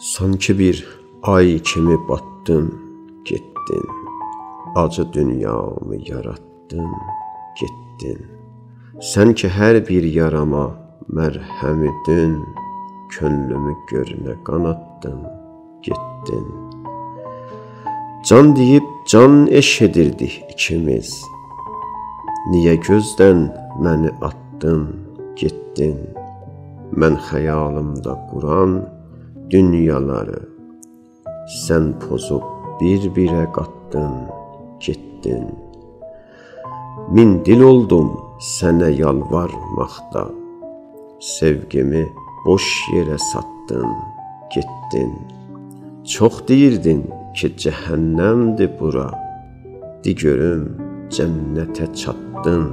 Sanki bir ay kimi battın, getdin. Acı dünyamı yarattın, getdin. Sən ki hər bir yarama mərhəmidin, könlümü görünə qanattın, getdin. Can deyib can eşedirdik ikimiz. Niyə gözdən məni attın, getdin. Mən xəyalımda quran dünyaları sən pozub bir-birə qatdın, getdin. Min dil oldum sənə yalvarmaqda, sevgimi boş yerə satdın, getdin. Çox deyirdin ki cəhənnəmdir bura, di görüm cənnətə çatdın,